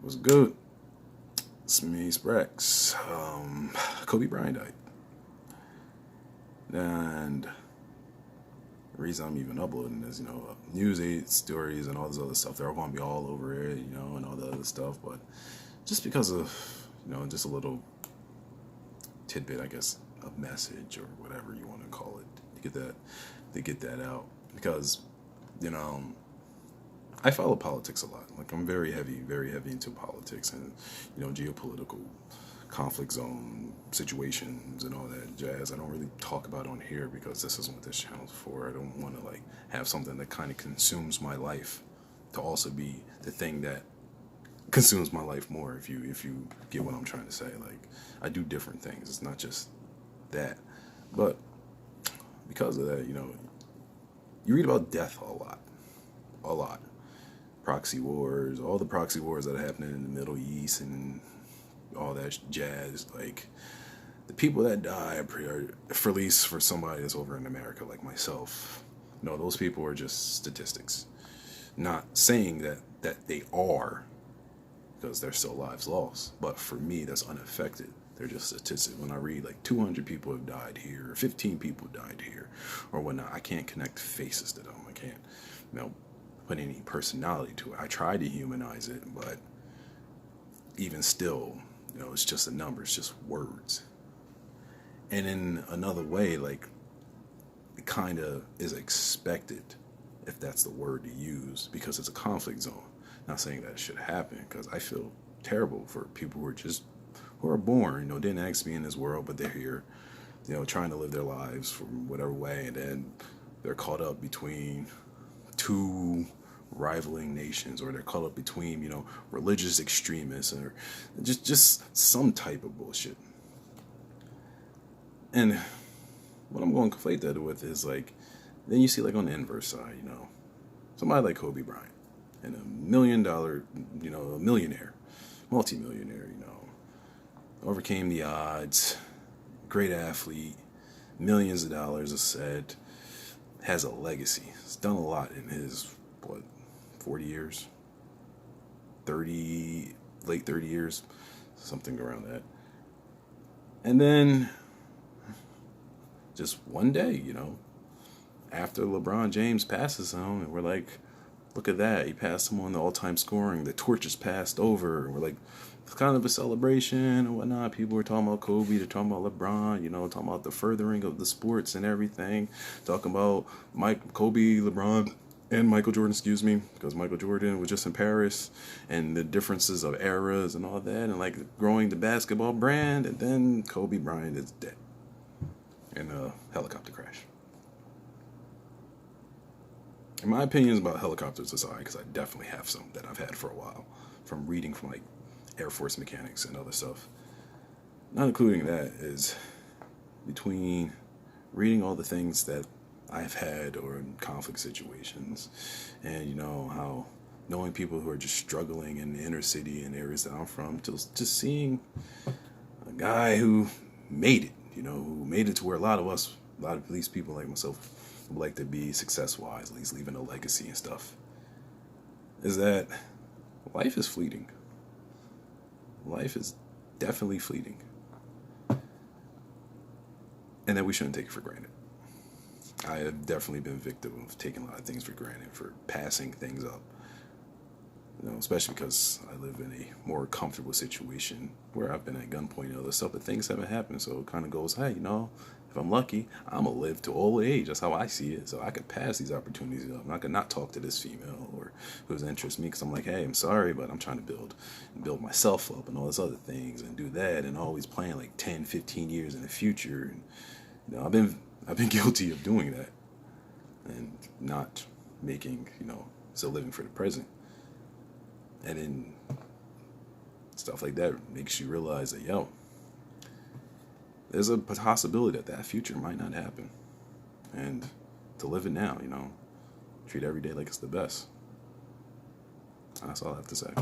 Was good. It's me, Sprax. Kobe Bryant died. And the reason I'm even uploading is, news aid stories and all this other stuff. They're all going to be all over it, and all the other stuff. But just because of, just a little tidbit, I guess, a message or whatever you want to call it, to get that out. Because, I follow politics a lot. Like, I'm very heavy into politics and, geopolitical conflict zone situations and all that jazz. I don't really talk about on here because this isn't what this channel's for. I don't want to have something that kind of consumes my life to also be the thing that consumes my life more, if you get what I'm trying to say. Like, I do different things. It's not just that. But because of that, you read about death a lot. Proxy wars, all the proxy wars that are happening in the Middle East and all that jazz. Like, the people that die, for at least for somebody that's over in America like myself, those people are just statistics. Not saying that they are, because there's still lives lost. But for me, that's unaffected. They're just statistics. When I read 200 people have died here, or 15 people died here, or whatnot, I can't connect faces to them. I can't, put any personality to it. I try to humanize it, but even still, it's just a number. It's just words. And in another way, it kind of is expected, if that's the word to use, because it's a conflict zone. Not saying that it should happen, because I feel terrible for people who are born, didn't ask to be in this world, but they're here, trying to live their lives from whatever way, and then they're caught up between two rivaling nations, or they're caught up between, religious extremists, or just some type of bullshit. And what I'm going to conflate that with is then you see on the inverse side, somebody like Kobe Bryant, and $1 million, a millionaire, multimillionaire, overcame the odds, great athlete, millions of dollars, as said, has a legacy. He's done a lot in his, 40 years? Late 30 years, something around that. And then, just one day, after LeBron James passes him, and we're like, look at that, he passed him on the all-time scoring, the torch is passed over, and we're like, it's kind of a celebration and whatnot. People were talking about Kobe, they're talking about LeBron, talking about the furthering of the sports and everything, talking about Kobe, LeBron, and Michael Jordan, because Michael Jordan was just in Paris, and the differences of eras and all that, and growing the basketball brand, and then Kobe Bryant is dead in a helicopter crash. And my opinions about helicopters aside, because I definitely have some that I've had for a while, from reading from Air Force mechanics and other stuff. Not including that is between reading all the things that I've had or in conflict situations, and how knowing people who are just struggling in the inner city and areas that I'm from, just seeing a guy who made it, who made it to where a lot of these people like myself would like to be success-wise, at least leaving a legacy and stuff, is that life is fleeting. Life is definitely fleeting. And that we shouldn't take it for granted. I have definitely been a victim of taking a lot of things for granted, for passing things up. Especially because I live in a more comfortable situation where I've been at gunpoint and other stuff, but things haven't happened. So it kind of goes, hey, if I'm lucky, I'm going to live to old age. That's how I see it. So I could pass these opportunities up. I could not talk to this female or who's interested in me, because I'm like, hey, I'm sorry, but I'm trying to build myself up and all these other things and do that, and always plan 10, 15 years in the future. And, I've been guilty of doing that and not making, still living for the present. And then stuff like that makes you realize that, there's a possibility that future might not happen. And to live it now, treat every day like it's the best. That's all I have to say.